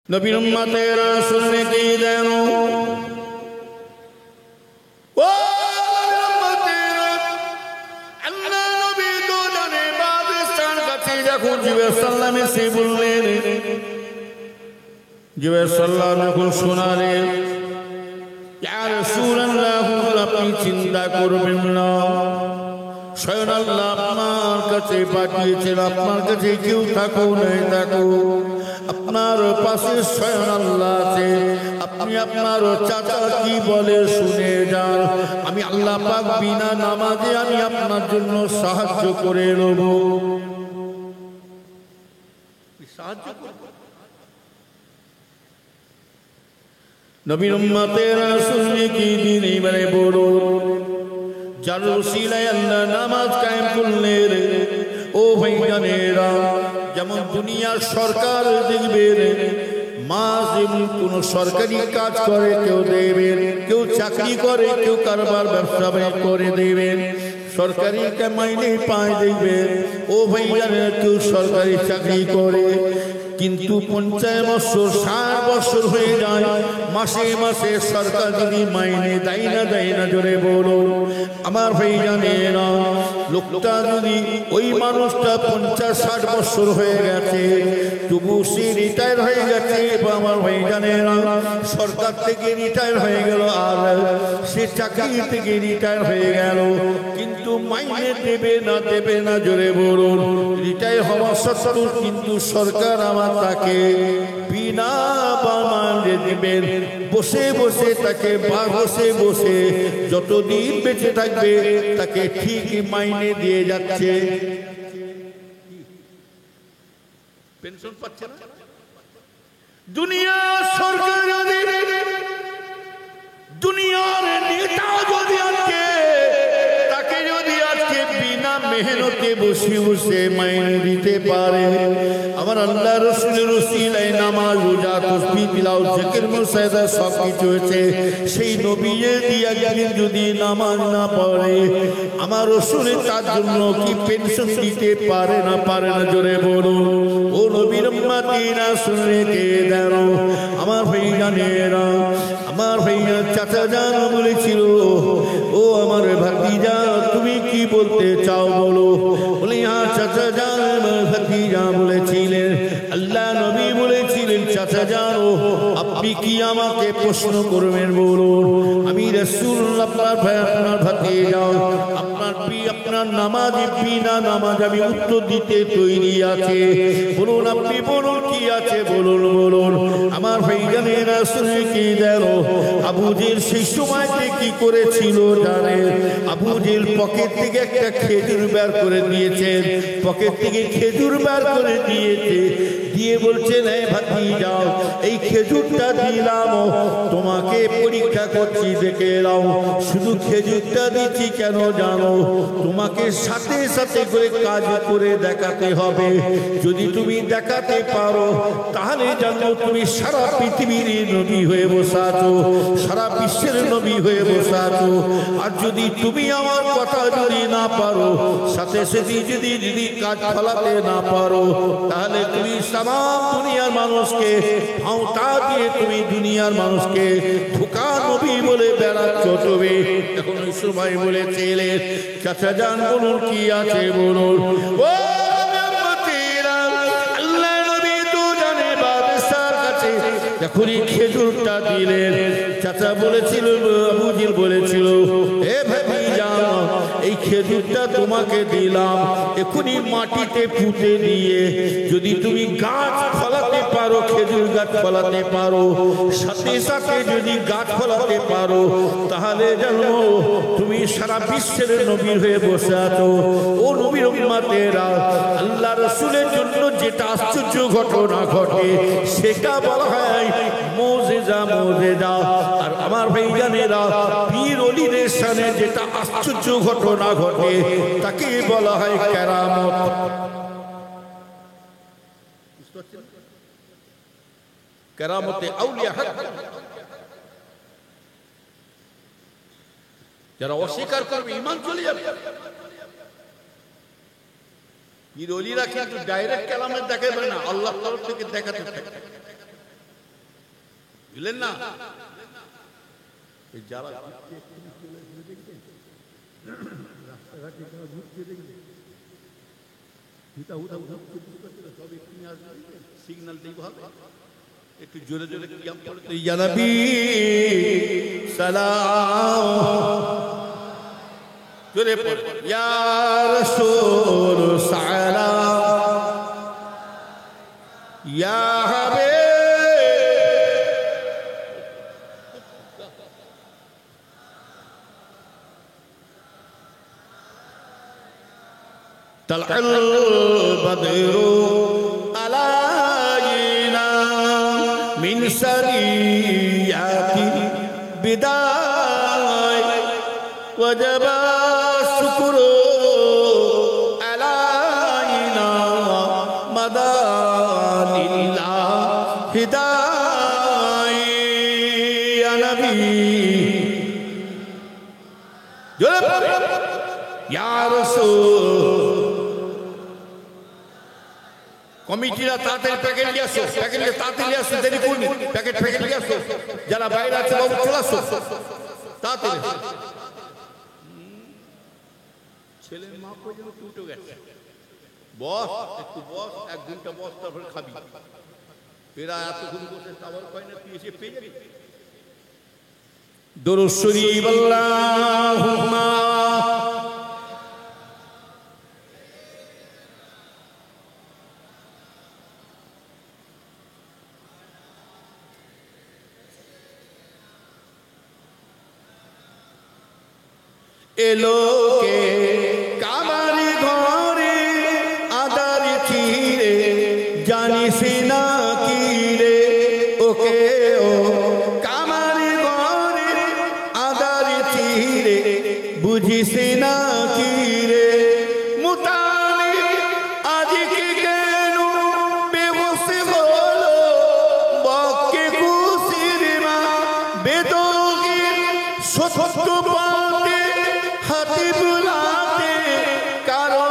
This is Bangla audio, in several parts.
নবীর উম্মতেরা শুনে কি জানো? ও উম্মতেরা, আল্লাহ নবী দুজনে বাদশার কাছে যখন জিবরাইল সাল্লাম এসে বললেন, জিবরাইল সাল্লাম যখন শোনালেন, ইয়া রাসূলুল্লাহ, আপনি চিন্তা করবেন না, স্বয়ং আল্লাহ আপনার কাছে পাঠিয়েছেন। আপনার কাছে কেউ থাকো নাই থাকো, আপনার পাশে স্বয়ং আল্লাহ আছে। আপনি আপনার চাচা কি বলে শুনে যান। আমি আল্লাহ পাক বিনা নামাজে আমি আপনার জন্য সাহায্য করে নেব। নবীর উম্মতেরা শুনে কি দিন এবারে বলুন, যার উসিলায় আল্লাহ নামাজ কায়েম করলেন। ও ভাইজানেরা, যেমন দুনিয়ার সরকার দেখবেন, মাস যেমন কোন সরকারি কাজ করে কেউ দেবেন, কেউ চাকরি করে, কেউ কারবার ব্যবসা করে দেবেন, সরকারি মাইনে পায় দেখবেন। ও ভাইজানেরা, কেউ সরকারি চাকরি করে কিন্তু 50 বছর 60 বছর হয়ে যায়, মাসে মাসে সরকার যদি মাইনে দেয় না জোরে বলুন আমার ভাইজানেরা। লোকটা যদি ওই মানুষটা 50-60 বছর হয়ে গেছে, তবু সে রিটায়ার হয়ে গেছে, আমার ভাইজানেরা সরকার থেকে রিটায়ার হয়ে গেল, আর সে চাকরি থেকে রিটায়ার হয়ে গেল, কিন্তু মাইনে দেবে না জোরে বলুন। রিটায়ার হওয়া সত্ত্বেও কিন্তু সরকার আমার তাকে বিনা মাইনে দেবেন, বসে বসে তাকে বসে যতদিন বেঁচে থাকবে তাকে ঠিক মাইনে দিয়ে যাচ্ছে। পেনশন পাচ্ছে না। দুনিয়া সরকার যদি, দুনিয়ার নেতা যদি আজকে তাকে যদি আজকে বিনা মেহনতে বসে বসে মাইনে দিতে পারে, আমার আল্লাহ রাসূলের উসিলায় নামাজ, রোজা, তাসবিহ, তিলাওয়াত, জিকির, মুসাইদা সব কিছু হয়েছে, সেই নবীয়ে দিয়া একদিন যদি নামাজ না পড়ে, আমার রাসূলের তার জন্য কি পেনশন দিতে পারে না জোরে বলুন। ও নবীর উম্মতিরা শুনে কে দাঁড়ো আমার ভাইজানেরা, আমার ভাইয়া চাচা জান বলেছিল, ও আমার ভাতিজা তুমি কি বলতে চাও বলো। বলে হ্যাঁ চাচা জান, ভাতিজা বলেছিলেন, আল্লাহ নবী বলেছিলেন, চাচা জানো আপনি কি আমাকে প্রশ্ন করবেন বলুন। আমি রাসূলুল্লাহ আপনার ভাতিজা, আপনার নামাজ বিনা নামাজ আমি উত্তর দিতে তৈরি আছে। বলুন আপনি বলুন কি আছে বলুন। আমার ভাইজানেরা শুনে কি জানো? আবু জেল সেই সময়তে কি করেছিল জানে? আবু জেল পকেট থেকে একটা খেজুর বের করে দিয়েছেন, পকেট থেকে খেজুর বের করে দিয়েছে, দিয়ে বলছেন এই ভাতিজা এই খেজুরটা দিলাম, তোমাকে পরীক্ষা করছি দেখে নাও। শুধু খেজুরটা দিচ্ছি কেন জানো? তোমাকে সাথে সাথে করে কাজ করে দেখাতে হবে। যদি তুমি দেখাতে পারো তাহলে জানো তুমি সারা পৃথিবীর নবী হয়ে বসে আছো, সারা বিশ্বের নবী হয়ে বসে আছো। আর যদি তুমি আমার কথা যদি না পারো, সাথে সাথে যদি কাজ ফলাতে না পারো, তাহলে তুমি সারা দুনিয়ার মানুষকে ভাঁওতা দিয়ে তুমি দুনিয়ার মানুষকে ধোঁকা নবী বলে বেড়াচ্ছ তুমি। এখন ওই সময় বলেছিলেন, চাচা জান বলুন কি আছে বলুন। ও আল্লাহ নবী দুজনে বাদশার কাছে যখনই খেজুরটা দিলেন, চাচা বলেছিল, আবু জেল বলেছিল, এ ভাতিজা এই খেজুরটা তোমাকে দিলাম, এখনই মাটিতে পুঁতে দিয়ে যদি তুমি গাছ ফলাতে পারো, খেজুর গাছ ফলাতে পারো, সাথে সাথে যদি গাছ ফলাতে পারো, তাহলে জানো তুমি সারা বিশ্বের নবী হয়ে বসে আছো। ও নবীর উম্মতেরা, আল্লাহ রাসূলের জন্য যেটা আশ্চর্য ঘটনা ঘটে সেটা বলা হয় মুজিজা। আর আমার ভাইজানেরা, পীর ওলিদের শানে যেটা আশ্চর্য ঘটনা ঘটে তাকে বলা হয় কেরামত। কেরামতে আউলিয়া হক। যারা অস্বীকার করবে ঈমান চলে যাবে। পীর ওলিরা কিন্তু ডাইরেক্ট কেরামত দেখাবে না, আল্লাহর তরফ থেকে দেখাতে থাকে। বুঝলেন না? যারা সিগন্যাল দিই ভালো, একটু জোরে জোরে কিয়াম করতে ইয়া নবী সালাম জোরে পড়ে, ইয়া রাসূল সালাম, ইয়া হাবিব طلع البدر علينا من سريات بداية وجب الشكر علينا مدى لله هداية يا نبي يا رسول কমিটিরা তাড়াতাড়ি প্যাকেট নিয়ে আসো, প্যাকেট নিয়ে তাড়াতাড়ি নিয়ে আসো, দেরি করুন, প্যাকেট নিয়ে আসো, যারা বাইরে আছে বাবু চলে আসো তাড়াতাড়ি। ছেলের মা পর্যন্ত উঠে গেছে, বস একটু বস, 1 ঘন্টা বস, তারপরে খাবি। এরা এতক্ষণ বসে খাবার পায় না, তুই এসে পেয়ে যাবি। দুরূদ শরীফ আল্লাহুম্মা এলোকে কামারি ঘরে আদার চিরে জানিস না কি রে, ওকে ও কামারি ঘরে আদার চিরে বুঝিস না কি রে, মুতালি আজকে কেন বেবস হলো বকে খুশির মা বেদগির সত্য পাতে হাতি বুলাতে কারো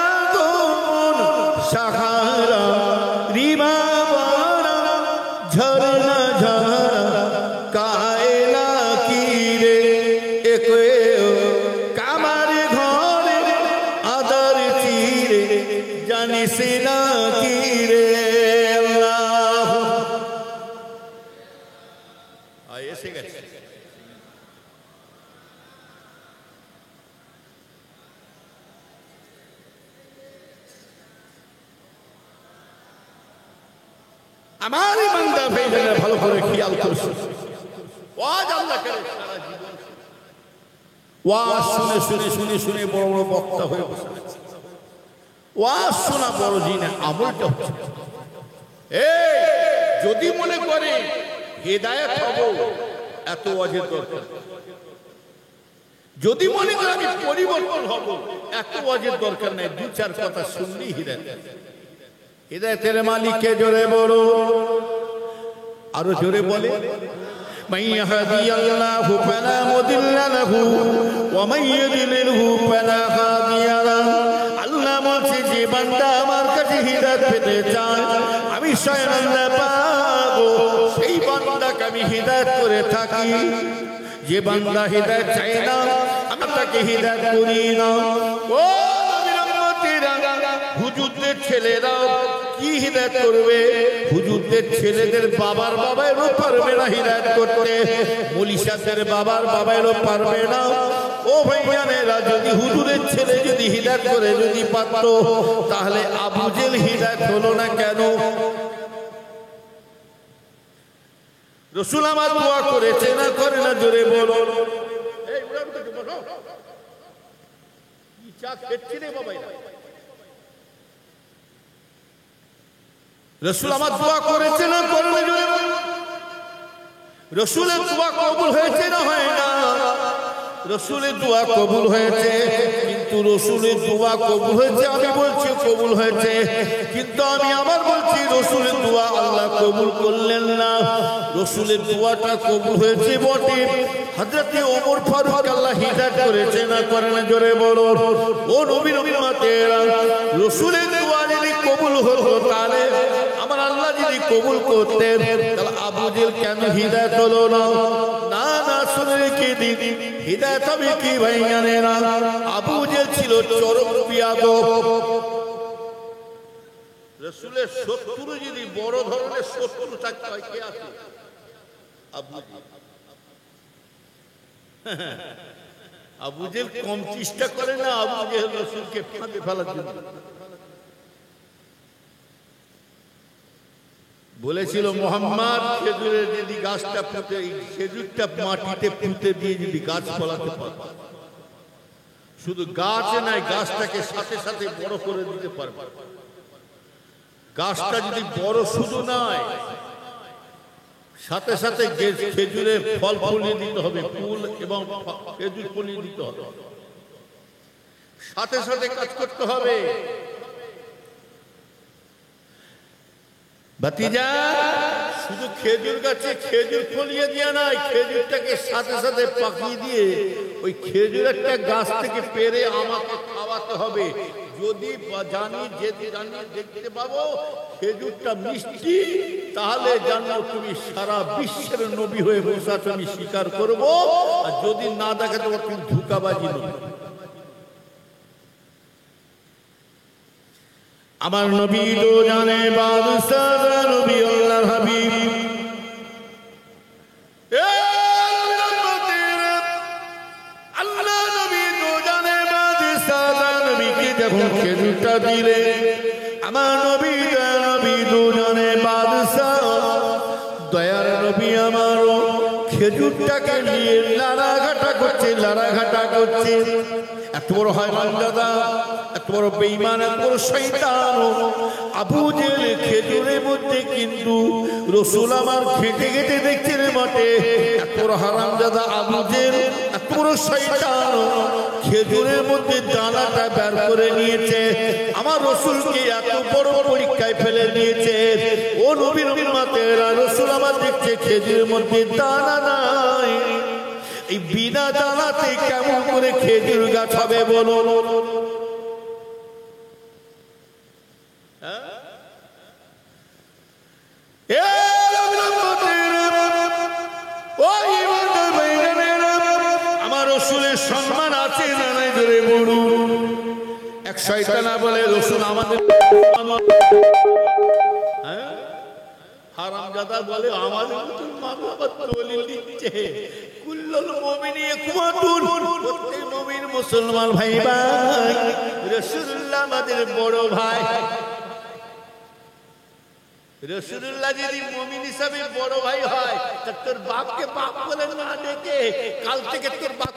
আগমন সাহারা রিমা বারা ঝরনা ঝরা কায়লা কি রে, একে কামার ঘরে আদার চিরে জানিস না কি রে। আল্লাহ এসে গেছে। আমার বান্দা ভাইরা ভালো করে খেয়াল করছে, ওয়াজ আল্লাহ করে সারা জীবন ওয়াজ শুনে শুনে শুনে শুনে বড় বড় বক্তা হয়ে বসে আছে। ওয়াজ শোনা বড় জিনিস, আমলটা হচ্ছে। এই যদি মনে করে হেদায়েত হব, এত ওয়াজের দরকার। যদি মনে করে আমি পরিবর্তন হব, এত ওয়াজের দরকার নাই, 2-4 কথা শুনলেই হিদায়াত। হিদায়াতের মালিককে জোরে বলো, আরো জোরে বলে, মান ইয়াহদিয়াল্লাহু ফালা মুদিল্লা লাহু ওয়া মান ইউদ্লিলহু ফালা হাদিয়া লাহু। আল্লাহ বলছে, যে বান্দা আমার কাছে হিদায়াত পেতে চায়, আমি স্বয়ং আল্লাহ পাবো সেই বান্দাকে আমি হিদায়াত করে থাকি। যে বান্দা হিদায়াত চায় না, আমি তাকে হিদায়াত করি না। ও নবীর উম্মতেরা, হুজুরদের ছেলেরা কি হিদায়াত করবে? হুজুরদের ছেলেদের বাবার বাবারও পারবে না হিদায়াত করতে, মুলিশাদের বাবার বাবারও পারবে না। ও ভাইয়ানেরা, যদি হুজুরের ছেলে যদি হিদায়াত করে যদি পারতো, তাহলে আবু জেল হিদায়াত হলো না কেন? রাসূল আমার দোয়া করেছে না করে না, জোরে বলো। এই উড়ান থেকে বলো, কি চা খেচ্ছি রে বাবা? রাসূল আমার দোয়া করেছে না করে না, জোরে বলো। রাসূলের দোয়া কবুল হয়েছে না হয় না? রাসূলের দোয়া কবুল হয়েছে, কিন্তু রাসূলের দোয়া কবুল হয়েছে, আমি বলছি কবুল হয়েছে, কিন্তু আমি আবার বলছি রাসূলের দোয়া আল্লাহ কবুল করলেন না। রাসূলের দোয়াটা কবুল হয়েছে বটে, হযরতে ওমর ফারুক আল্লাহ হিদায়াত করেছে না করে না, জোরে বলো। ও নবীর উম্মতেরা, রাসূলের দোয়া যদি কবুল হতো, তাহলে আমার আল্লাহ যদি কবুল করতেন, তাহলে আবু জেল কেন হিদায়াত হলো না? না না, শুনে রেখে দিন, হিদায়াত হবে কি ভাই জানে না? আবু জেল ছিল চরম বিয়াদব। রাসূলের শত্রু যদি বড় ধরনের শত্রু থাকতে হয়, কে আছে? আবু জেল। আবু জেল কম চেষ্টা করে না আবু জেল রাসূলকে ফাঁদে ফেলার জন্য। বলেছিল মুহাম্মদ খেজুরের যদি গাছটা পুঁতে, খেজুরটা মাটিতে পুঁতে দিয়ে যদি গাছ ফলাতে পারে, শুধু গাছে নাই গাছটাকে সাথে সাথে বড় করে দিতে পারবে। গাছটা যদি বড় শুধু নয়, সাথে সাথে খেজুরের ফল ফলিয়ে দিতে হবে, ফুল এবং খেজুর ফলিয়ে দিতে হবে, সাথে সাথে কাজ করতে হবে। ভাতিজা, শুধু খেজুর গাছে খেজুর ফলিয়ে দিয়ে নাই, খেজুরটাকে সাথে সাথে পাকিয়ে দিয়ে ওই খেজুর একটা গাছ থেকে পেরে আমাকে খাওয়াতে হবে। যদি জানি দেখতে পাবো খেজুরটা মিষ্টি, তাহলে জানো তুমি সারা বিশ্বের নবী হয়ে বসে আছো, আমি স্বীকার করবো। আর যদি না দেখে তোমার তুমি ধোঁকাবাজি নবী। আমার নবী তো জানে বাদশাহ নবী আল্লাহর হাবিব। আল্লাহ নবী তো জানে বাদশাহ নবীকে যখন খেজুরটা দিলে, আমার নবী তো জানে বাদশাহ দয়ার নবী আমারও খেজুরটাকে নিয়ে লাড়াঘাটা করছে। এত বড় হায়মান দাদা, এত বড় বেঈমান, এত বড় শয়তান আবু জেল খেজুরের মধ্যে কিন্তু রাসূল আমার খেটে খেটে দেখছেন বটে। এত বড় হারামজাদা আবু জেল, এত বড় শয়তান খেজুরের মধ্যে দানাটা বের করে নিয়েছে, আমার রাসূলকে এত বড় পরীক্ষায় ফেলে দিয়েছে। ও নবীর উম্মতেরা, রাসূল আমার দেখছে খেজুরের মধ্যে দানা নাই, এই বিনা দানাতে কেমন করে খেজুর গাছ হবে বলো? আমার রাসূলের সম্মান আছে না নাই জোরে বলুন। এক শয়তান বলে রাসূল আমাদের হারামজাদা বলে আমাদের মতন মা বাবা দলিল দিচ্ছে, কুল্লুল মুমিনি ইখওয়াতুন, প্রত্যেক মুমিন মুসলমান ভাই ভাই, রাসূলুল্লাহ আমাদের বড় ভাই। রাসূলুল্লাহ যদি মুমিন হিসাবে বড় ভাই হয়, তা তোর বাপকে বাপ বলে না ডেকে কাল থেকে তোর বাপ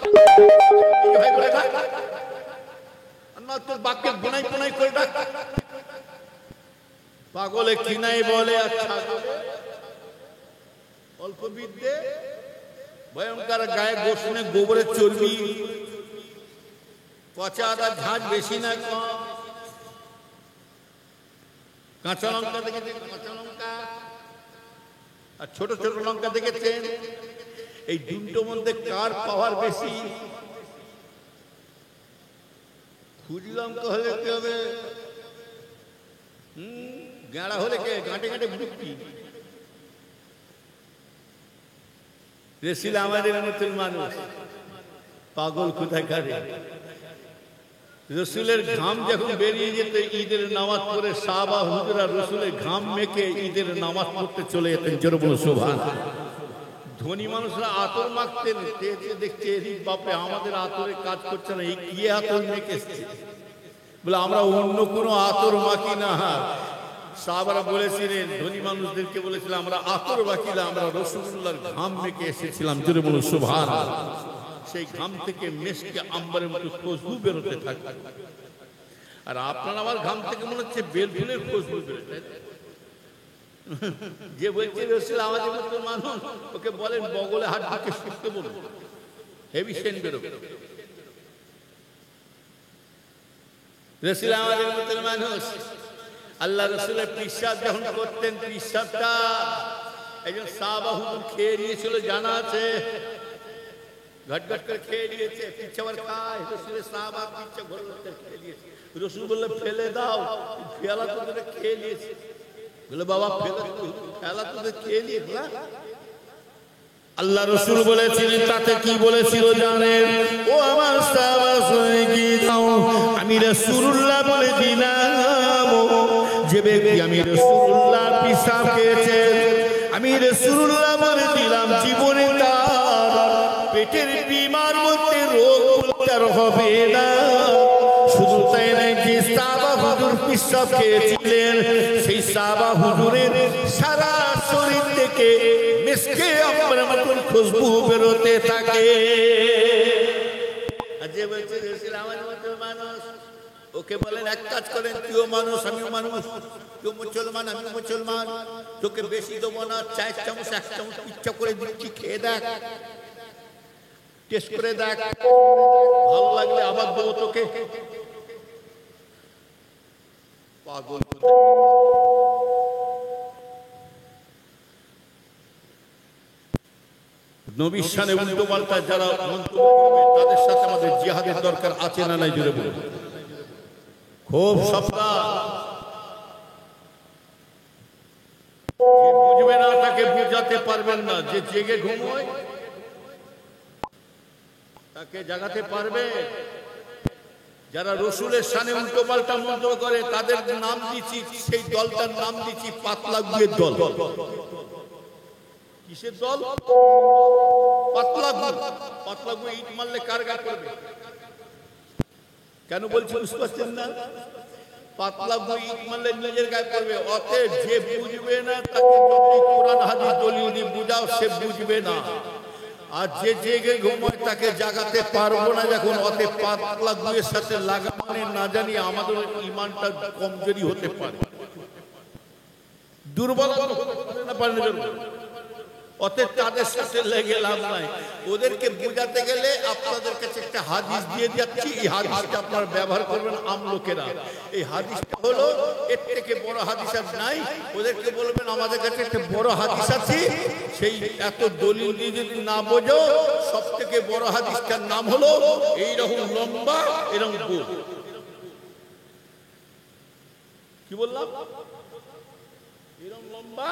ভাই বলে ডাক, না তোর বাপকে বুনাই বুনাই করে ডাক। পাগলে কিনাই বলে আচ্ছা অল্প বিদ্যে ভয়ঙ্কর, গায়ে গোসনে গোবরের চর্বি, পচা আদা ঝাঁজ বেশি না কম, কাঁচা লঙ্কা দেখেছেন, কাঁচা লঙ্কা আর ছোট ছোট লঙ্কা দেখেছেন। এই দুটো মধ্যে কার পাওয়ার বেশি? খুঁজি লঙ্কা হলে কি হবে? গাঁড়া হলে কে গাঁটে গাঁটে বুটকি। রেসিলা আমাদের মতন মানুষ পাগল কোথাকার। রসুলের ঘাম যখন বেরিয়ে যেত ঈদের নামাজ পড়ে সাহাবা হুজুরা রসুলের ঘাম মেখে ঈদের নামাজ পড়তে চলে যেতেন। জোরে বলো সুবহানাল্লাহ। ধনী মানুষরা আতর মাখতেন, দেখছে এদিক বাপরে আমাদের আতরে কাজ করছে না, এই কি আতর মেখে এসছে, বলে আমরা অন্য কোনো আতর মাখি না। সাহাবারা বলেছিলেন, ধনী মানুষদেরকে বলেছিলেন আমরা আতর মাখি না, আমরা রাসূলুল্লাহর ঘাম মেখে এসেছিলাম। জোরে বলো সুবহানাল্লাহ। সেই ঘাম থেকে মেশকে আম্বরের মতো খুশবু বেরোতে থাকে। আর আপনার আমার ঘাম থেকে মনে হচ্ছে বেলফুলের খুশবু বেরোতে। যে বলছে রাসূল আমাদের মতো মানুষ, ওকে বলেন বগলে হাত ঢুকে শুকতে বলুন, হেভি সেন্ট বেরোবে। রাসূল আমাদের মতো মানুষ। আল্লাহ রাসূলের পিশাব যখন করতেন, পিশাবটা একজন সাহাবা হুজুর খেয়ে নিয়েছিল, জানা আছে, ঘটঘট করে খেয়ে নিয়েছে, পিচ্ছা আবার খায়। রাসূলের সাহাবা পিচ্ছা ঘটঘট করে খেয়ে নিয়েছে। রাসূল বললেন ফেলে দাও, পেয়ালা তো ধরে খেয়ে নিয়েছে। বলে বাবা খেলা তোদের খেলি না। আল্লাহ রসুল বলেছিলেন, তাতে কি বলেছিল জানেন? ও আমার সাহাবা শুনে কি দাও, আমি রাসূলুল্লাহ বলে দিলাম যে ব্যক্তি আমি রাসূলুল্লাহ পিসাব খেয়েছে, আমি রাসূলুল্লাহ বলে দিলাম জীবনে তার পেটের বিমার মধ্যে রোগ তার হবে না। শুধু তাই নয়, যে সাহাবা হুজুর পিসাব খেয়েছিলেন সেই সাহাবা হুজুরের সারা শরীর থেকে মিসকে আম্বরের মতন খুশবু বেরোতে থাকে। যে বলছে আমার মতো মানুষ, ওকে বলেন এক কাজ করেন, তুইও মানুষ আমিও মানুষ, তুই মুসলমান আমি মুসলমান, তোকে বেশি দেবো না, 4 চামচ 1 চামচ ইচ্ছা করে দিচ্ছি, খেয়ে দেখ, টেস্ট করে দেখ, ভালো লাগলে আবার দেবো তোকে। পাগল। নবীর শানে উল্টো পাল্টা যারা মন্তব্য করবে তাদের সাথে আমাদের জিহাদের দরকার আছে না নাই জুড়ে বলুন। খুব সাবধান, যে বুঝবে না তাকে বুঝাতে পারবেন না, যে জেগে ঘুমোয় তাকে জাগাতে পারবে। যারা রসুলের শানে উল্টো পাল্টা মন্তব্য করে তাদের নাম দিচ্ছি, সেই দলটার নাম দিচ্ছি পাতলা গুয়ের দল। কিসের দল? পাতলা গুয়ে। পাতলা গুয়ে ইট মারলে কার গায়ে পড়বে? কেন বলছি বুঝতে পারছেন না? পাতলা গুয়ে ইট মারলে নিজের গায়ে পড়বে। অতএব যে বুঝবে না তাকে যতই কোরআন হাদিস দলিল দিয়ে বুঝাও সে বুঝবে না। আর যে জেগে ঘুমায় তাকে জাগাতে পারবো না যখন। অতএব পাতলা গুয়ের সাথে লাগামানে না জানি আমাদের ঈমানটা কমজোরি হতে পারে, দুর্বল হতে পারে না। অতএব তাদের সাথে লেগে লাভ নাই। ওদেরকে বোঝাতে গেলে আপনাদের কাছে একটা হাদিস দিয়ে যাচ্ছি, এই হাদিসটা আপনারা ব্যবহার করবেন আমলোকেরা। এই হাদিসটা হলো এর থেকে বড় হাদিস আর নাই। ওদেরকে বলবেন আমাদের কাছে একটা বড় হাদিস আছে, সেই এত দলিল দিয়ে যদি না বোঝো, সব থেকে বড় হাদিসটার নাম হলো এইরকম লম্বা এরকম গোল। কি বললাম? এরকম লম্বা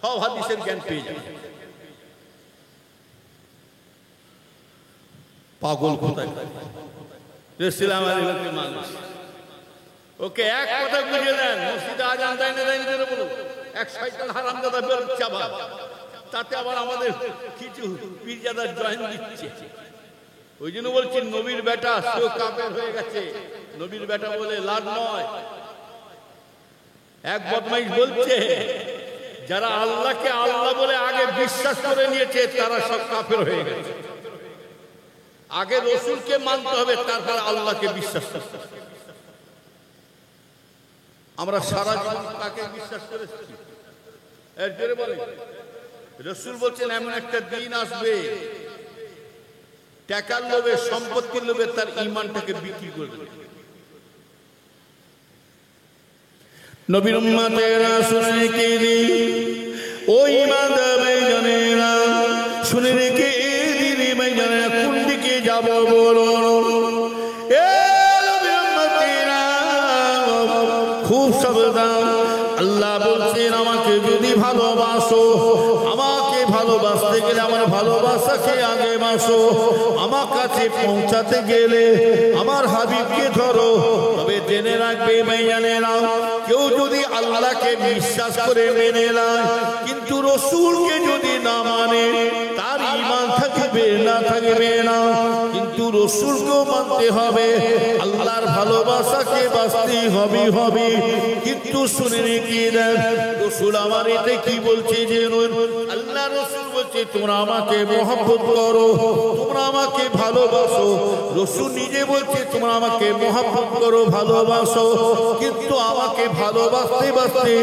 সব হাদিসের জ্ঞান পেয়ে যাবে। পাগল কোথায় মানুষ। ওকে এক কথা বুঝে দেন, মসজিদে আজান দেয় না দেয় না বলুন, এক শয়তান হারামজাদা বেরোচ্ছে আবার, তাতে আবার আমাদের কিছু পীরজাদার জয়েন দিচ্ছে। ওই জন্য বলছি নবীর বেটা সেও কাফের হয়ে গেছে। নবীর বেটা বলে লাভ নয়। এক বদমাইশ বলছে যারা আল্লাহকে আল্লাহ বলে আগে বিশ্বাস করে নিয়েছে তারা সব কাফের হয়ে গেছে। আগে রসুলকে মানতে হবে, তারপর আল্লাহকে বিশ্বাস করতে হবে। আমরা সারা জীবন তাকে বিশ্বাস করেছি। এর জোরে বলে রসুল বলছেন এমন একটা দিন আসবে টাকার লোভে সম্পত্তির লোভে তার ঈমানটাকে বিক্রি করে দেবে। নবীর উম্মতেরা শুনে কে দিন, ও ঈমানদার ভাইজানেরা শুনে রেখে দিনে ভাইজানেরা কোন দিকে যাব বলো। এ নবীর উম্মতেরা খুব সাবধান। আল্লাহ বলছেন আমাকে যদি ভালোবাসো, আমাকে ভালোবাসতে গেলে আমার ভালোবাসাকে আগে বাসো। আমার কাছে পৌঁছাতে গেলে আমার হাবিবকে ধরো। তবে জেনে রাখবে ভাইজানেরা, কেউ যদি আল্লাহকে বিশ্বাস করে মেনে নেয় কিন্তু রসুলকে যদি না মানে তার ঈমান থাকবে না থাকবে না। কিন্তু রসুলকেও মানতে হবে, আল্লাহর ভালোবাসাকে বাঁচতেই হবে হবে। কিন্তু শুনে রেখে দেন রসুল আমার এতে কি বলছে যে আল্লাহ রসুল বলছে তোমরা আমাকে মহব্বত করো, তোমরা আমাকে ভালোবাসো। রসুল নিজে বলছে তোমরা আমাকে মহব্বত করো ভালোবাসো। কিন্তু আমাকে ভালোবাসতে বাসতে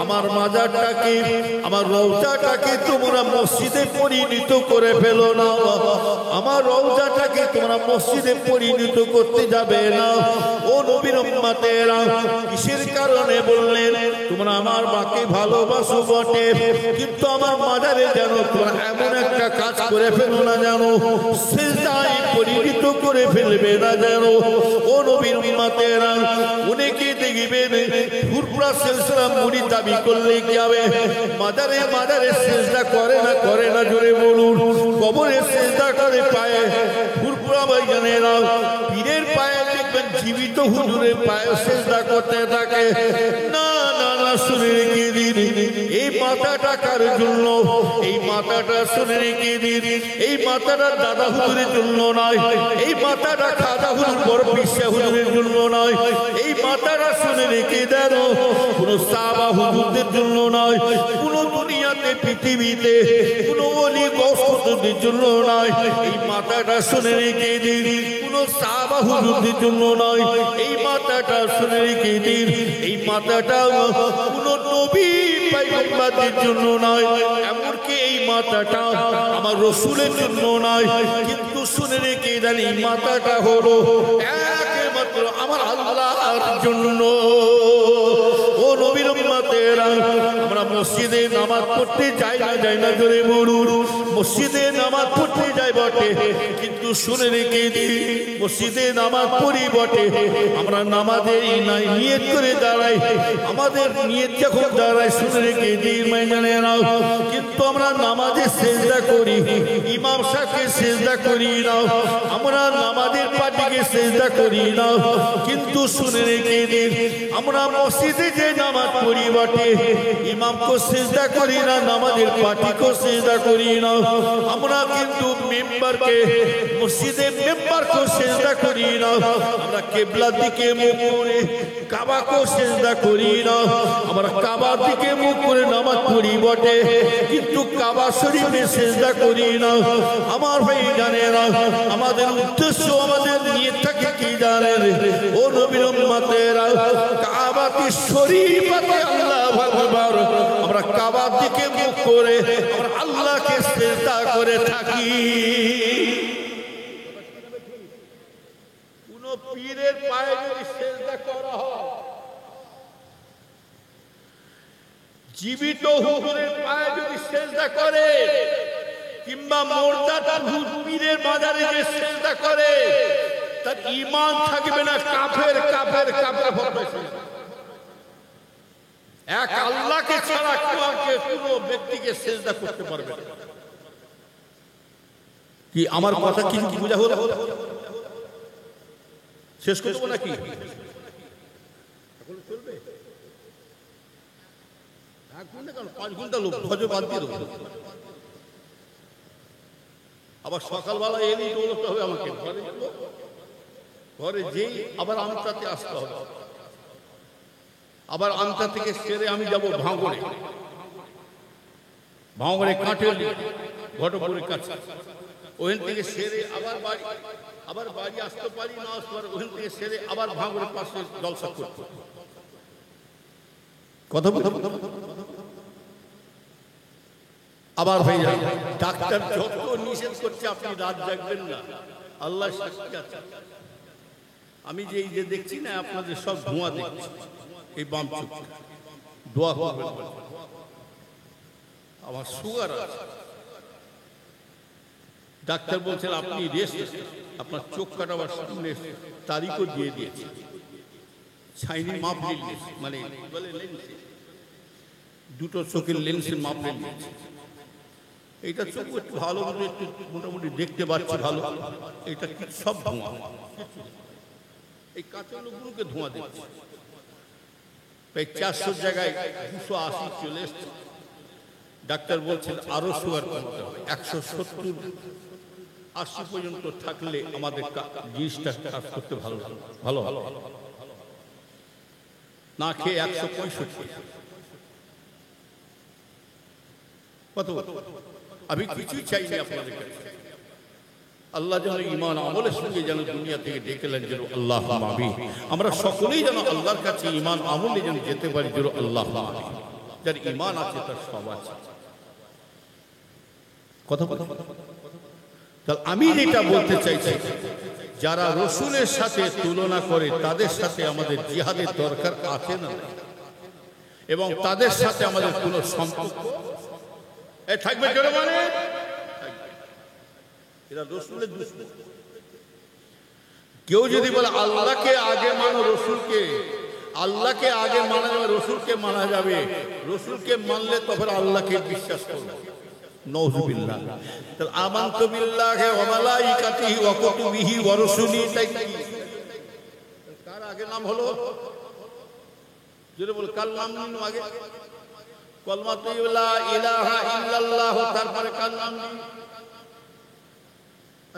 আমার মাজারটাকে আমার রওজাটাকে তোমরা মসজিদে পরিণত করে ফেলো না। আমার রওজাটাকে তোমরা তোমরা মসজিদে পরিণত করতে যাবে না। ও নবীর উম্মতেরা, কিসের কারণে বললেন? তোমরা আমার মাকে ভালোবাসো বটে, কিন্তু আমার মাজারে যেন তোমরা এমন একটা কাজ করে ফেলো না, জানো সিজদায় পরিণত করে ফেলবে না যেন। ও নবীর উম্মতেরা, অনেকে দেখবেন ফুরফুরা সিলসিলা মুরিদ দাবি করলে কি হবে? মাজারে মাজারে সিজদা করে না, জোরে বলুন। কবরে সিজদা করে পায়ে, ফুরফুরা ভাইজানেরা পীরের পায়ে দেখবেন জীবিত হুজুরের পায়ে সিজদা করতে থাকে। না না না, শুনে রেখে দিন, এই মাথাটা কার জন্য? এই মাথাটা শুনে রেখে দিন, এই মাথাটা দাদা হুজুরের জন্য নয়, এই মাথাটা খাজা হুজুর বড় পিসা হুজুরের জন্য নয়, এই মাথাটা শুনে রেখে দেন কোন সাহাবা হুজুরদের জন্য নয়, কোন দুনিয়াতে পৃথিবীতে কোন ওলি গৌসদের জন্য নয়। এই মাথাটা শুনে রেখে দিন, কোন সাহাবা হুজুরদের জন্য নয়। এই মাথাটা শুনে রেখে দিন, এই মাথাটা কোন নবী পয়গম্বরদের জন্য নয়, এমনকি এই মাথাটা আমার রাসূলের জন্য নয়। কিন্তু শুনে রেখে দেন, এই মাথাটা হলো একমাত্র আমার আল্লাহর জন্য। ও নবীর উম্মতেরা, আমরা মসজিদে নামাজ পড়তে যাই না, জোরে বলুন। মসজিদে নামাজ পড়তে যাই বটে, কিন্তু শুনে রেখে দিই, মসজিদে নামাজ পড়ি বটে, আমরা নামাজে নিয়ত করে দাঁড়াই। আমাদের নিয়ত যখন দাঁড়ায়, শুনে রেখে দিই মাইজানেরা, কিন্তু আমরা নামাজে সেজদা করি, ইমাম সাহেবকে সেজদা করি না, আমরা নামাজের পার্টিকে সেজদা করি না। কিন্তু শুনে রেখে দিন, আমরা মসজিদে যে নামাজ পড়ি বটে, ইমামকে সেজদা করি না, নামাজের পার্টিকে সেজদা করি না। আমরা কিন্তু মেম্বারকে, মসজিদের মেম্বারকে সেজদা করি না। আমরা কিবলার দিকে মুখ করে কাবাকে সেজদা করি না। আমরা কাবার দিকে মুখ করে নামাজ পড়ি বটে, কিন্তু কাবা শরীফে সেজদা করি না। আমার ভাই জানেরা, আমাদের উদ্দেশ্য, আমাদের নিয়তটাকে কি জানেন? ও নবীর উম্মতেরা, কাবাতি শরীফাতে আল্লাহু আকবার, আমরা কাবার দিকে মুখ করে আমরা আল্লাহকে সিজদা করে থাকি। কোন পীরের পায়ে যদি সিজদা করা হয়, জীবিত হুজুরের পায়ে যদি সিজদা করে, কিংবা মুরতাদ পীরের মাজারে যে সিজদা করে, তার ঈমান থাকবে না, কাফের কাফের কাফের হবে। এক আল্লাহকে ছাড়া কোনো ব্যক্তিকে সিজদা করতে পারবে না। কি আমার কথা কি বুঝা হলো? শেষ করব নাকি? চলবে 1 ঘন্টা, কারণ 5 ঘন্টা লোক ফজর বাদ দিয়ে দেবো। আবার সকালবেলা এলেই দৌড়তে হবে আমাকে, ঘরে যেই আবার আমতাতে আসতে হবে। আবার আমতা থেকে সেরে আমি যাব ভাঙড়ে, কাঁঠের ঘটপুরের কাছে। ওখান থেকে সেরে আবার বাড়ি আসতে পারি, না আসতে পারি, ওখান থেকে সেরে আবার ভাঙড়ের পাশে জলসা করতে। কথা বলতে আবার হয়ে যায়। ডাক্তার যত নিষেধ করছে আপনি রাত জাগবেন না, আল্লাহ সাক্ষী আছে। আমি যে এই যে দেখছি না, আপনাদের সব ধোঁয়া দেখছি, এই বাম চোখ, দোয়া করবেন। আমার সুগার আছে, ডাক্তার বলছেন আপনি রেস্ট, আপনার চোখ কাটাবার সামনে তারিখও দিয়ে দিয়েছে। ছাইনি মাপ লেন্স, মানে দুটো চোখের লেন্সের মাপ লেন্স। এইটা চোখ একটু ভালো মতো একটু মোটামুটি দেখতে পাচ্ছি ভালো। এটা কি সব ধোঁয়া, এই কাঁচা লোকগুলোকে ধোঁয়া দিচ্ছে। প্রায় 400 জায়গায় 280 চলে এসছে। ডাক্তার বলছেন আরো সুগার কমতে হবে, 170-80 পর্যন্ত থাকলে আমাদের জিনিসটা কাজ করতে ভালো ভালো ভালো না খেয়ে 165। কত? আমি কিছুই চাইনি আপনাদের কাছে। আল্লাহ যেন ঈমান আমলের সঙ্গে যেন দুনিয়া থেকে ডেকে নেন, যেন আল্লাহুম্মা আমিন। আমরা সকলেই যেন আল্লাহর কাছে ঈমান আমলে যেন যেতে পারি, যেন আল্লাহুম্মা আমিন। যার ঈমান আছে তার সব আছে। কথা বলতে তাহলে আমি যেটা বলতে চাইছি, যারা রসুলের সাথে তুলনা করে তাদের সাথে আমাদের জিহাদের দরকার আছে না, এবং তাদের সাথে আমাদের কোনো সম্পর্ক থাকবে কেন, মানে এরা রসুলের দুশমন। কেউ যদি বলে আল্লাহকে আগে মানো রসুলকে, আল্লাহকে আগে মানা যাবে, রসুলকে মানা যাবে, রসুলকে মানলে তখন আল্লাহকে বিশ্বাস করবে, নাউযুবিল্লাহ। তাহলে আমানতু বিল্লাহি ওয়া মালাইকাতিহি ওয়া কুতুবিহি ওয়া রুসুলিহি, তাই কার আগে নাম হলো? যদি বল কার নাম নিন আগে? কালমাতু লা ইলাহা ইল্লাল্লাহ, তারপরে কার নাম নিন?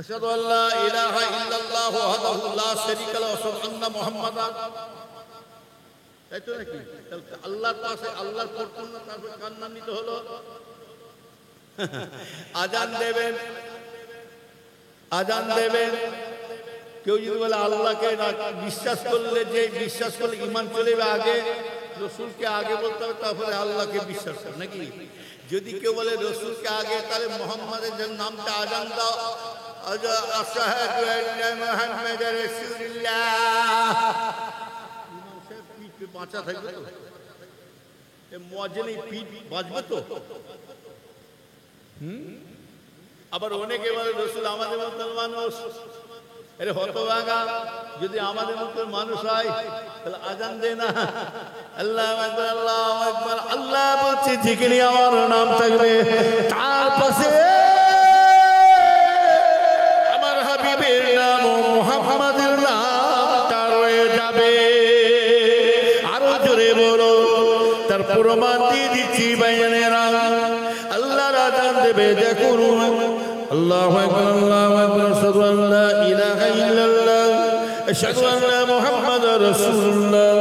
আশহাদু আল্লা ইলাহা ইল্লাল্লাহ ওয়াহদাহু লা শারীকা লাহু ওয়া আশহাদু আন্না মুহাম্মাদান, তাই তো নাকি? তাহলে আল্লাহর পাশে আল্লাহর পড়তেন না, তারপরে কার নাম নিতে হলো? আজান দেবেন, আজান দেবেন। কেউ যদি বলে আল্লাহকে না বিশ্বাস করলে, যে বিশ্বাস করলে ঈমান চলে যাবে, আগে রসুলকে আগে বলতে হবে, তারপরে আল্লাহকে বিশ্বাস করে নাকি? যদি কেউ বলে রসুলকে আগে, তাহলে মোহাম্মদের যে নামটা আজান দাও, আশহাদু আন্না মুহাম্মাদার রাসূলুল্লাহ, পিঠ বাঁচা থাকবে তো, মুয়াজ্জিন পিঠ বাঁচবে তো। আবার অনেকে বলে রসুল আমাদের মতো মানুষ, আরে হতভাগা, যদি আমাদের মতো মানুষ হয় তাহলে আজান দে না, আল্লাহু আকবার আল্লাহু আকবার। আল্লাহ বলছে যেখানে আমার নাম থাকবে তার পাশে আমার হাবিবের নাম ও মুহাম্মাদের নামটা রয়ে যাবে। আরো জোরে বলো, তার প্রমাণ দিয়ে দিচ্ছি ভাইজানেরা। আল্লাহর আজান দেবে, দেখুন আল্লাহু আকবার আল্লাহু আকবার, আশহাদু আল্লা ইলাহা ইল্লাল্লাহ আশহাদু আন্না মুহাম্মাদার রাসূলুল্লাহ।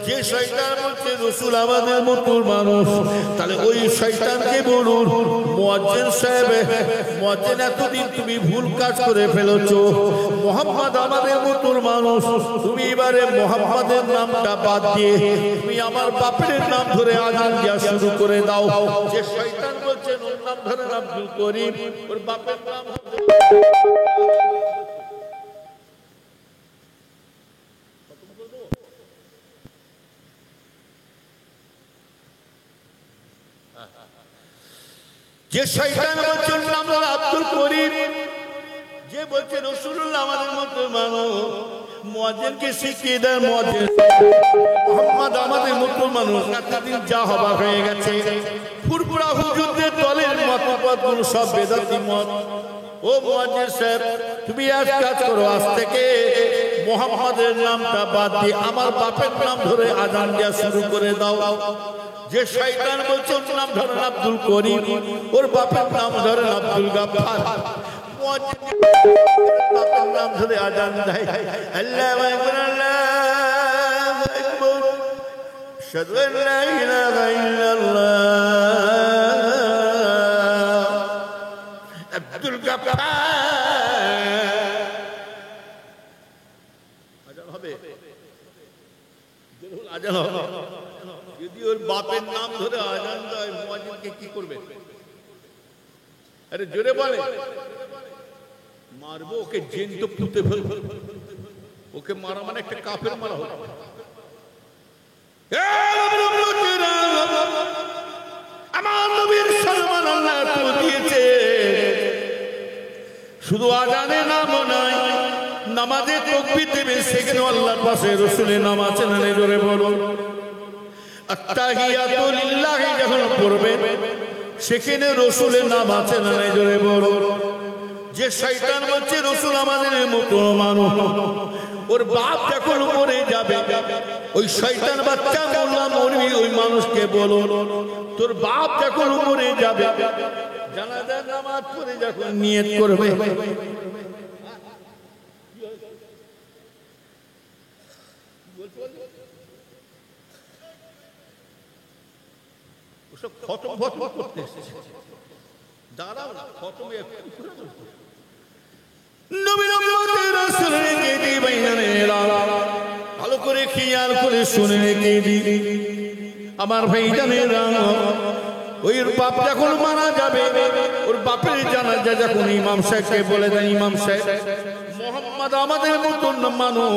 যে শয়তান বলছে রসুল আমাদের মতো মানুষ, তাহলে ওই শয়তানকে বলুন, মুয়াজ্জিন সাহেব, মুয়াজ্জিন এতদিন তুমি ভুল কাজ করে ফেলেছো, মুহাম্মদ আমাদের মতো মানুষ, তুমি এবারে মুহাম্মাদের নামটা বাদ দিয়ে তুমি আমার বাপের নাম ধরে আজান দেওয়া শুরু করে দাও। যে শয়তান বলছে ওর নাম ধরে আব্দুল করিম, ওর বাপের নাম যে শয়তান বলছে নাম হলো আব্দুল করিম, যে বলছে রাসূলুল্লাহ আমাদের মতো মানুষ, মুয়াজ্জিনকে শিখিয়ে দেন মুয়াজ্জিন মুহাম্মদ আমাদের মতো মানুষ। এতদিন যা হবার হয়ে গেছে, ফুরফুরা হুজুরদের দলের মতবাদগুলো সব বেদাতি মত। ও মুয়াজ্জিন সাহেব, তুমি এক কাজ করো, আজ থেকে মুহাম্মাদের নামটা বাদ দিয়ে আমার বাপের নাম ধরে আজান দেওয়া শুরু করে দাও। যে শয়তান বলছে ওর নাম ধরেন আব্দুল করিম, ওর বাপের নাম ধরেন আব্দুল গাফফার, বাপের নাম ধরে আজান দেয়। আল্লাহু আকবার আল্লাহু আকবার, আশহাদু আল্লা ইলাহা ইল্লাল্লাহ আব্দুল গাফফার। আজান হবে, আজান হবে। যদি ওর বাপের নাম ধরে আজান দেয়, মুয়াজ্জিনকে কি করবে? আরে জোরে বলে, মারবো ওকে, জেন তো পুঁতে ফেলবো। ওকে মারা মানে একটা কাফের মারা হবে। আমার নবীর সম্মান আল্লাহ তো দিয়েছে, শুধু আজানে নাম নাই, নামাজে তাকবীর দেবে, সেখানে আল্লাহর পাশে রাসূলের নাম আছে না? জোরে বলো। আত্তাহিয়াতু লিল্লাহি যখন পড়বেন, সেখানে রাসূলের নাম আছে না? জোরে বলো। যে শয়তান বলছে রাসূল আমাদের মতো মানুষ, ওর বাপ যখন মরে যাবে, ওই শয়তান বাচ্চা মোল্লা মৌলভী ওই মানুষকে বলো, তোর বাপ যখন মরে যাবে, জানাজার নামাজ পড়ে যখন নিয়ত করবে, খতম খতম করতে এসেছে, দাঁড়াও না, খতমে একটু ভালো করে খেয়াল করে শুনে রেখে দি আমার ভাই জানেরা। ওই বাপ যখন মারা যাবে, ওর বাপের জানাজা যখন ইমাম সাহেবকে বলে দেন, ইমাম সাহেব মোহাম্মদ আমাদের মতন মানুষ,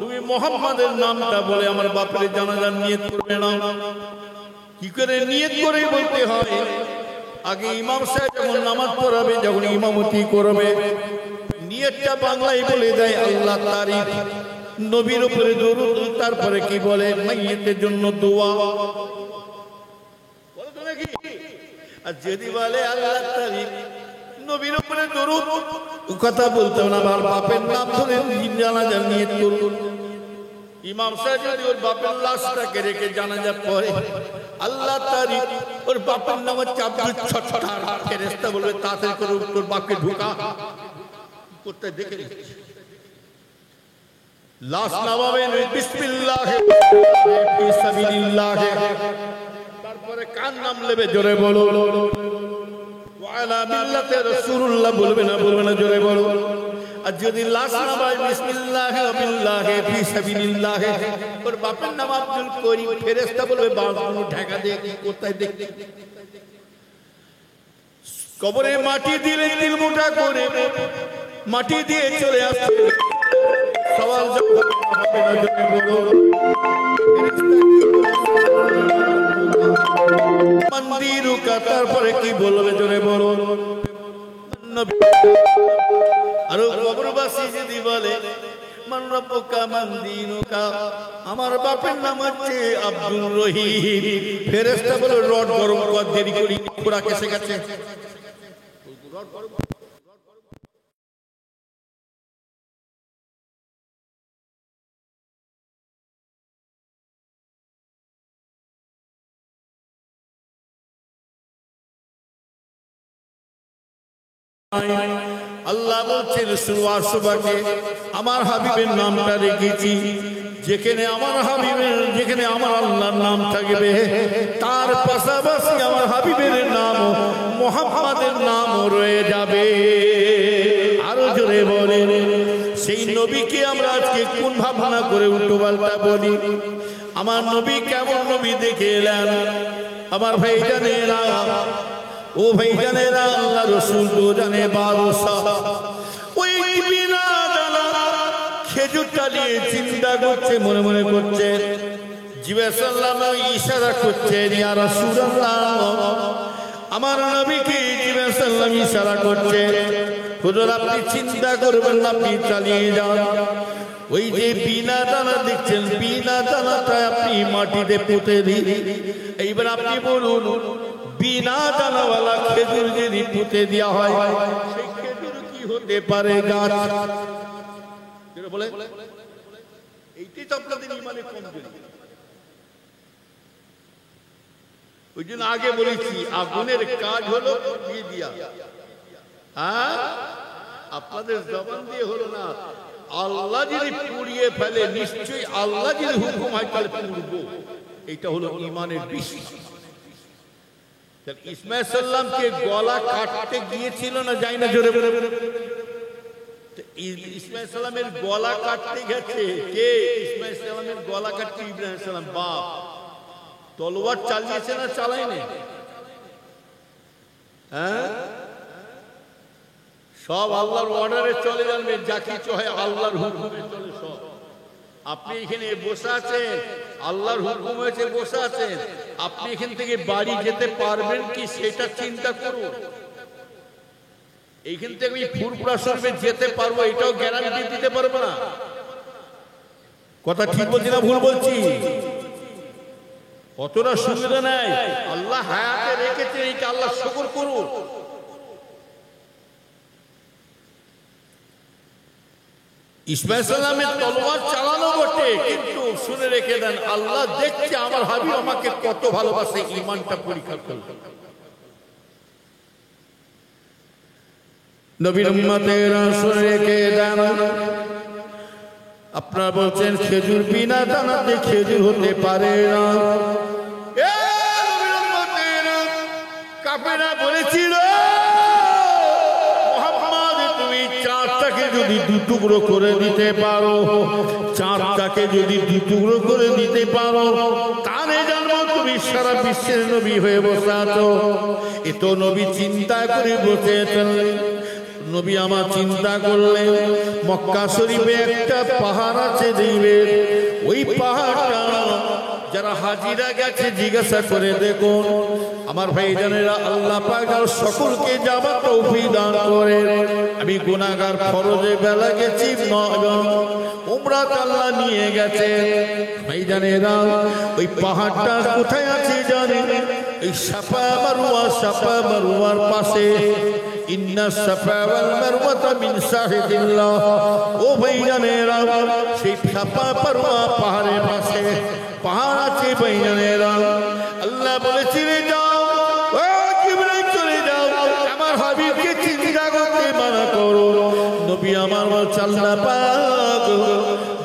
তুমি মোহাম্মদের নামটা বলে আমার বাপের জানাজার নিয়ত করবে না। কি করে নিয়ত করে বলতে হয়? আগে ইমাম সাহেব যখন নামাজ পড়াবে, যখন ইমামতি করবে, নিয়তটা বাংলায় বলে দেয় আল্লাহ তারিফ, নবীর উপরে দরুদ, তারপরে কি বলে মাইয়িতের জন্য দোয়া। বলো তো নাকি? আর যদি বলে আল্লাহ তারিফ, নবীর উপরে দরুদ, ও কথা বলতে না, আমার বাপের নাম ধরে জানাজার নিয়ত করুন। ইমাম সাহেব যদি ওর বাপের লাশটাকে রেখে জানাজা পড়ে, আল্লাহ তারিফ, ওর বাপের নাম হচ্ছে আব্দুল ছট্টার, ফেরেশতা বলবে তাড়াতাড়ি করে তোর বাপকে ঢোকা করতে দেখে লাশ নামাবেন, বিসমিল্লাহ ফি সাবিলিল্লাহ, তারপরে কার নাম নেবে জোরে বলো, ওয়া আলা মিল্লাতি রাসূলুল্লাহ বলবে না, বলবে না, জোরে বলো। আর যদি লাশ নামায় বিসমিল্লাহ বিল্লাহ ফি সাবিলিল্লাহ, ওর বাপের নাম আব্দুল করিম, ফেরেশতা বলবে বাবু ঢাকা দিয়ে কোথায় দেখতে, কবরে মাটি দিলে তিল মোটা করে মাটি দিয়ে চলে আসছে, সওয়াল যখন হবে না, জোরে বলো, মন্দিরুকা, তারপরে কি বলবে জোরে বলো। আর কবরবাসী যদি বলে মান রব্বুকা মান দীনুকা, আমার বাপের নাম হচ্ছে আব্দুর রহিম, ফেরেশতা বলে রড গরম কর, দেরি করি খোরা কেসে গেছে। আল্লাহ বলছেন সুবহানাকে, আমার হাবিবের নামটা রেখেছি, যেখানে আমার হাবিবের, যেখানে আমার আল্লাহর নাম থাকবে, তার পাশাপাশি আমার হাবিবের নাম মুহাম্মাদের নাম রয়ে যাবে। আরো জোরে বলেন, সেই নবীকে আমরা আজকে কোন ভাবনা করে উল্টো পাল্টা বলি। আমার নবী কেমন নবী দেখে এলেন আমার ভাই জানেরা, ও ভাই জানেরা, আল্লাহ রাসূল তো জানে বাদশাহ, ওই বিনা দানা খেজুরটা নিয়ে চিন্তা করছে, মনে মনে করছে, জিবরাইল সাল্লাল্লাহু ইশারা করছেন, ইয়া রাসূলুল্লাহ, আমার নবীকে জিবরাইল সাল্লাল্লাহু ইশারা করছে, হুজুর আপনি চিন্তা করবেন না, আপনি চালিয়ে যান। ওই যে বিনা দানা দেখছেন, বিনা দানাটা আপনি মাটিতে পুঁতে দিন। এইবার আপনি বলুন, বিনা দানাওয়ালা খেজুর যদি পুঁতে দেওয়া হয়, সেই খেজুর কি হতে পারে? গাছ। বলে এইটাই তো আপনাদের ইমানে কমজোরি। ওই জন্য আগে বলেছি, আগুনের কাজ হলো পুড়িয়ে দিয়া। হ্যাঁ, আপনাদের জবান দিয়ে হলো না। আল্লাহ যদি পুড়িয়ে ফেলে, নিশ্চয়ই আল্লাহ যদি হুকুম হয় তাহলে পুড়বো। এটা হলো ইমানের বিশ্বাস। ইসমাঈল সাল্লামকে গলা কাটতে গিয়েছিল না, যাই না, জোরে বলে। ইসমাঈল সাল্লামের গলা কাটতে গেছে কে? ইসমাঈল সাল্লামের গলা কাটতে ইব্রাহিম সাল্লাম বাপ। তলোয়ার চালিয়েছে না চালায়নি? হ্যাঁ, সব আল্লাহর অর্ডারে চলে যাবে, যা কিছু হয় আল্লাহর হুকুমে চলে সব। আপনি এখানে বসে আছেন, আল্লাহর হুকুম হয়েছে বসে আছেন, আপনি এখান থেকে বাড়ি যেতে পারবেন কি সেটা চিন্তা করুন। এইখান থেকে আমি ফুরফুরা শরীফে যেতে পারবো এটাও গ্যারান্টি দিতে পারবো না। কথা ঠিক বলছি না ভুল বলছি? অতটা সুবিধা নাই। আল্লাহ হায়াতে রেখেছে, এইটা আল্লাহ শুকর করুন। ইসমাঈল সাল্লামের তলোয়ার চালানো বটে, কিন্তু শুনে রেখে দেন, আল্লাহ দেখছে আমার হাবিব আমাকে কত ভালোবাসে, ঈমানটা পরীক্ষা করবে। নবীর উম্মতেরা শুনে রেখে দেন, আপনারা বলছেন খেজুর বিনা দানাতে খেজুর হতে পারে না। নবীর উম্মতেরা, কাফেররা বলেছিল, তুমি চাঁদটাকে যদি দু টুকরো করে দিতে পারো, চাঁদটাকে যদি দু টুকরো করে দিতে পারো, তাহলে জানবো তুমি সারা বিশ্বের নবী হয়ে বসে আছো। এ তো নবী চিন্তা করে বসেছেন। নবী আমার চিন্তা করলেন মক্কা শরীফে একটা পাহাড় আছে দেখবে, ওই পাহাড়টা যারা হাজিরা গেছে জিজ্ঞাসা করে দেখুন। আমার ভাইজানেরা, আল্লাহ পাক সকলকে যাবার তৌফিক দান করেন। আমি গুনাহগার, ফরজে বেলা গেছি, উমরা আল্লাহ নিয়ে গেছে। ভাইজানেরা, ওই পাহাড়টা কোথায় আছে জানেন? এই সাফা মারওয়া, সাফা মারওয়ার পাশে। ইন্না সাফা ওয়াল মারওয়াতা মিন শাহিদিল্লাহ। ও ভাইজানেরা, সেই সাফা মারওয়া পাহাড়ের পাশে পাহাড় আছে ভাইজানেরা। আল্লাহ বলেছিল যাও, ও জিবরাইল চলে যাও, আমার হাবিবকে চিন্তা করতে মানা করো। নবী আমার বলছে আল্লাহ পাক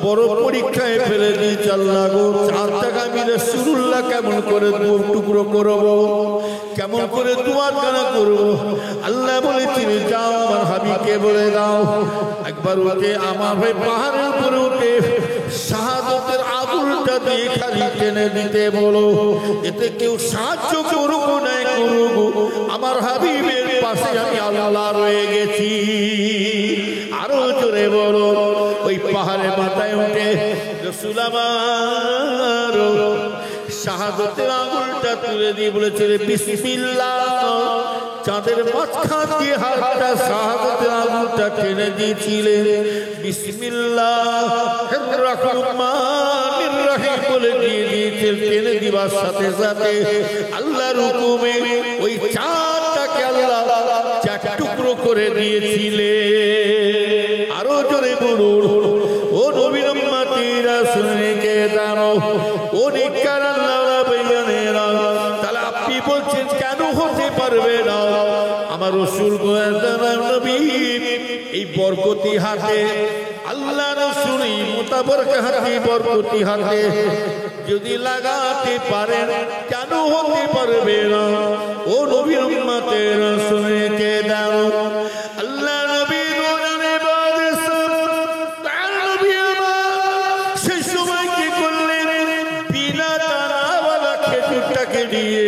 বড় পরীক্ষায় ফেলে দিয়েছে। আল্লাহ গো, 4 টাকা আমি রাসূলুল্লাহ কেমন করে টুকরো করব, কেমন করে দুয়ার কানা করব। আল্লাহ বলেছিল যাও, আমার হাবিবকে বলে দাও একবার উঠে আমার ভাই পাহাড়ের উপরে উঠে শাহাদাতের আগুনটা দিয়ে খালি টেনে দিতে বলো। এতে কেউ সাহায্য করুক না করুক, আমার হাবিবের পাশে আমি আল্লাহ রয়ে গেছি। আরো জোরে বলো। ওই পাহাড়ের মাথায় উঠে রাসূল আমার শাহাদাতের আগুনটা তুলে দিয়ে বলেছিল বিসমিল্লাহ। চাঁদের মাঝখান দিয়ে হাতটা শাহাদাতের আগুনটা টেনে দিয়েছিলেন। বিসমিল্লাহির রহমানির রহিম বলে দিয়ে দিয়েছিলেন। টেনে দিবার সাথে সাথে আল্লাহর হুকুমে ওই চাঁদটাকে আল্লাহ 4 টুকরো করে দিয়েছিলেন। আরো জোরে বলুন। ও নবীর উম্মতিরা শুনে কে জানো, ও নিকার আল্লাহ ভাইয়ানেরা, তাহলে আপনি বলছেন কেন হতে পারবে না? আমার রাসূল নবী এই বরকতি হাতে, আল্লাহ রাসূল এই মুতাবারক হাতে, বরকতি হাতে যদি লাগাতে পারেন কেন হতে পারবে না? ও নবীর উম্মতেরা শুনে কে দাও, আল্লাহ নবী গোলানে বাদশাহ তার নবী আমার সেই সময় কি করলেন? বিনা দানাওয়ালা খেজুরটাকে নিয়ে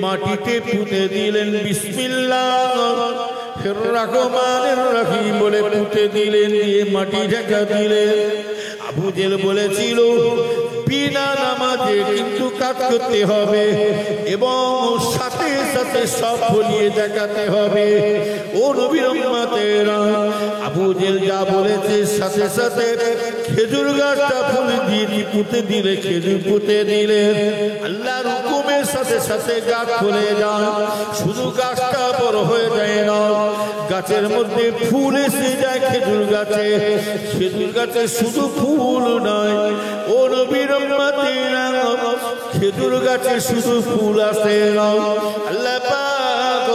মাটিতে পুঁতে দিলেন। বিসমিল্লাহির রহমানির রহিম বলে পুঁতে দিলেন, দিয়ে মাটি ঢাকা দিলেন। আবু জেল বলেছিল বিনা নামাজে কিন্তু কাজ করতে হবে এবং সাথে সাথে সব ভুলিয়ে দেখাতে হবে। ও নবীর উম্মতেরা, আবু জেল যা বলেছে সাথে সাথে খেজুর গাছটা ফুল দিয়ে পুঁতে দিলে, খেজুর পুঁতে দিলে আল্লাহর হুকুমের সাথে সাথে গাছ ফুলে যায়। শুধু গাছটা বড় হয়ে যায় না, গাছের মধ্যে ফুল এসে যায়। খেজুর গাছে, খেজুর গাছে শুধু ফুল নয়, ও নবীর উম্মতেরা, খেজুর গাছে শুধু ফুল আসে না, আল্লাহ পাক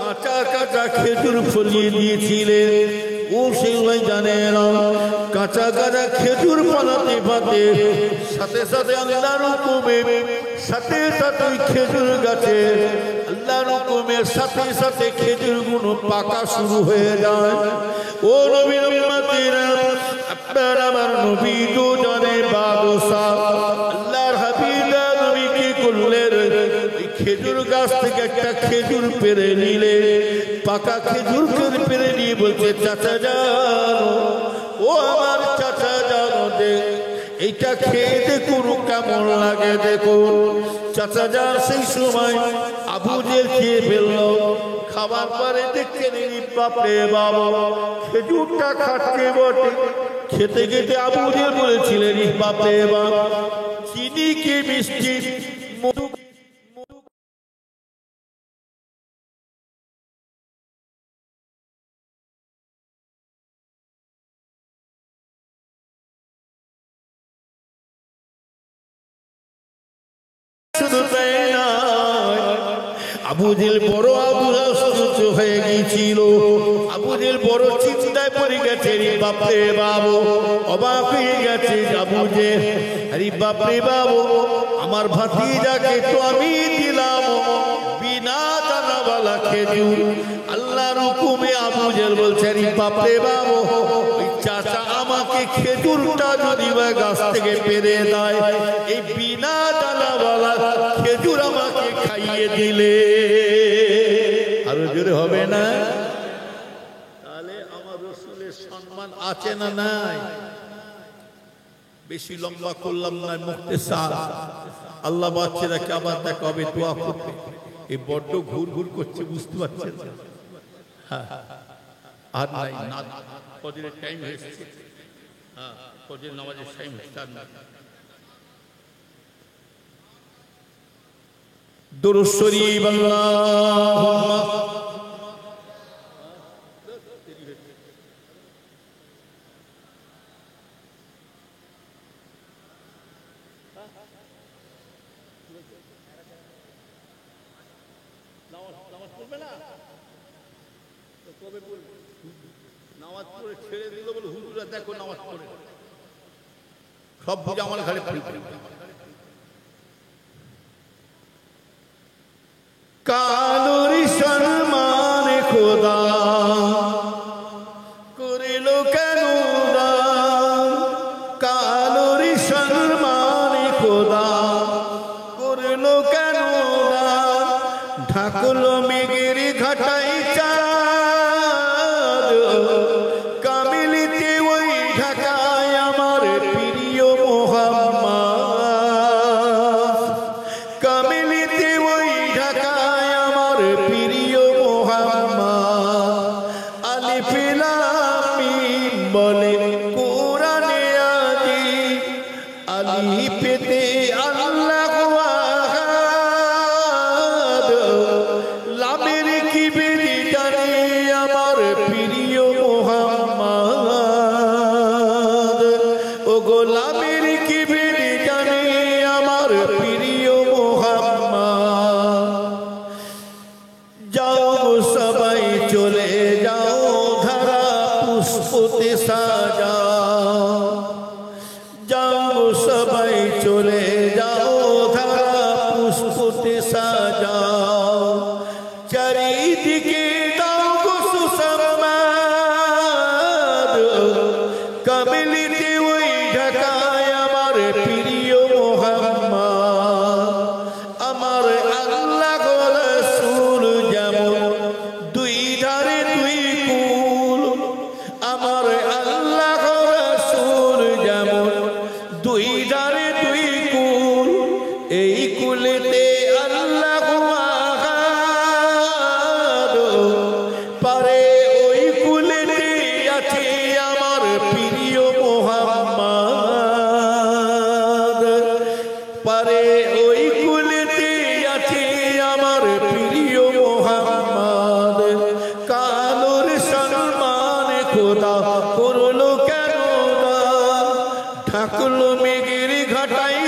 কাঁচা কাঁচা খেজুর ফলিয়ে দিয়েছিলেন। ও সেগুলো জানে না, কাঁচা কাঁচা খেজুর ফলাতে পাতে সাথে সাথে আল্লাহর হুকুমে, সাথে সাথে খেজুর গাছে আল্লাহর হুকুমের সাথে সাথে খেজুরগুলো পাকা শুরু হয়ে যায়। ও নবীর উম্মতেরা, আপনার আমার নবী দুজনে বাদশাহ, আল্লাহর হাবিব নবী কি করলেন? খেজুর গাছ থেকে একটা খেজুর পেরে নিলে, পাকা খেজুর পেরে নিয়ে বলছে চাচা জানো, ও আমার চাচা জানো, এইটা খেয়ে দেখুন কেমন লাগে দেখুন। চাচা যান সেই সময় আবু জেল খেয়ে ফেললো। খাবার পরে দেখতে নিনি, বাপরে বাবা খেজুরটা খাচ্ছে বটে। খেতে খেতে আবু জেল বলেছিলেন বাপরে বাবা চিনি কি মিষ্টি মধু আবু জেল বড় আশ্চর্য হয়ে গিয়েছিল। আবু জেল বড় চিন্তায় পড়ে গেছে। বাপরে বাবু অবাক হয়ে গেছে আবু জেল। আরে বাপরে বাবু আমার ভাতিজাকে তো আমি দিলাম বিনা দানাওয়ালা খেজুর। আল্লাহর হুকুমে আবু জেল বলছে আরে বাপরে বাবু ওই চাচা আমাকে খেজুরটা যদি গাছ থেকে পেরে দেয়, এই বিনা দানাওয়ালা খেজুর আমাকে খাইয়ে দিলে। আরো জোরে হবে না? তাহলে আমার রসুলের সম্মান আছে না নাই? বেশি লম্বা করলাম না, মুখতেসার। আল্লাহ বাচ্চারাকে আবার দেখা হবে, দোয়া করবে। এই বড্ড ঘুর ঘুর করছে, বুঝতে পারছেন? হ্যাঁ, আর নাই না, ফজরের টাইম হয়েছে। হ্যাঁ, ফজরের নামাজের টাইম হয়েছে। দুরূদ শরীফ আল্লাহুম্মা নামাজ পড়বে না তো কবে পড়বে? নামাজ পড়ে ছেড়ে দিল বলে হুজুরা দেখো নামাজ পড়ে, সব বুঝে আমার ঘরে পড়ে। কালুরি সম্মান খোদা করিল কেন দান, কালুরি সম্মান খোদা করিল কেন দান, ঢাকলো মেঘের ঘাটাই চাঁদ, কামিলিতে ওই ঢাকায় আমার প্রিয় মুহাম্মদ, কামিলিতে ওই ঢাকায় আমার প্রিয় মুহাম্মদ, আলিফ লাম মিম বলে কোরআনে আজি, আলিফেতে আল্লাহু আহাদ, লামের কি বেরি জানে আমার প্রিয় মুহাম্মদ, ও গো লামের কি বেরি জানে আমার প্রিয় মুহাম্মদ। যাও সবাই চলে যাও ধারা পুষ্পতে সাজাও, যাও সবাই চলে যাও ধারা পুষ্পতে সাজাও, চারিদিকে দাও গো সুসম্মান, কামিলিতে ওই ঢাকায় আমার প্রিয় মুহাম্মদ, আমার আল্লাহ রাসূল যেমন দুই ধারে দুই কুল, আমার আল্লাহ রাসূল যেমন দুই ধারে দুই কুল, এই কুলেতে আল্লাহু আহাদ, পারে ওই কুলেতে আছে আমার প্রিয় মুহাম্মদ, পারে ওই কুলেতে আছে আমার প্রিয় মুহাম্মদ। কালোর সম্মান খোদা করলো কেন দান, ঢাকলো মেঘের ঘাটাই